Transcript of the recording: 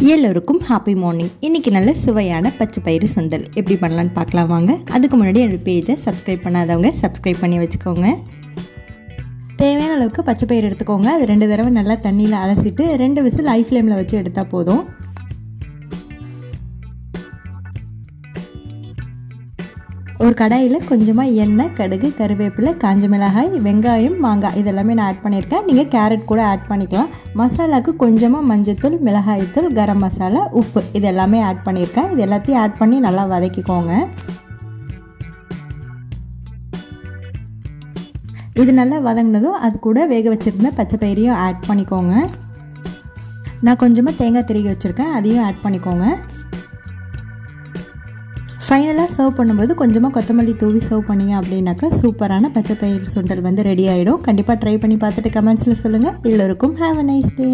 எல்லோருக்கும் happy morning. இன்றைக்கி நல்ல சுவையான பச்சை பயிறு சுண்டல் எப்படி பண்ணலான்னு பார்க்கலாம் வாங்க. அதுக்கு முன்னாடி என்னோடய பேஜை சப்ஸ்கிரைப் பண்ணாதவங்க சப்ஸ்கிரைப் பண்ணி வச்சுக்கோங்க. தேவையான அளவுக்கு பச்சை பயிறு எடுத்துக்கோங்க. அது 2 தடவை நல்லா தண்ணியில் அலசிட்டு 2 விசில் ஹை ஃப்ளேமில் வச்சு எடுத்தால் போதும். ஒரு கடாயில் கொஞ்சமாக எண்ணெய், கடுகு, கருவேப்பிலை, காஞ்ச மிளகாய், வெங்காயம், மாங்காய் இதெல்லாமே நான் ஆட் பண்ணியிருக்கேன். நீங்கள் கேரட் கூட ஆட் பண்ணிக்கலாம். மசாலாவுக்கு கொஞ்சமாக மஞ்சள்தூள், மிளகாய்த்தூள், கரம் மசாலா, உப்பு இது எல்லாமே ஆட் பண்ணியிருக்கேன். இது எல்லாத்தையும் ஆட் பண்ணி நல்லா வதக்கிக்கோங்க. இது நல்லா வதங்கினதும் அது கூட வேக வச்சுருந்த பச்சை பயிரையும் ஆட் பண்ணிக்கோங்க. நான் கொஞ்சமாக தேங்காய் திருகி வச்சுருக்கேன், அதையும் ஆட் பண்ணிக்கோங்க. ஃபைனலாக சர்வ் பண்ணும்போது கொஞ்சமாக கொத்தமல்லி தூவி சர்வ் பண்ணிங்க அப்படின்னாக்கா சூப்பரான பச்சை பயிறு சுண்டல் ரெடி ஆகிடும். கண்டிப்பாக ட்ரை பண்ணி பார்த்துட்டு கமெண்ட்ஸில் சொல்லுங்கள். எல்லோருக்கும் ஹேவ் அ நைஸ் டே.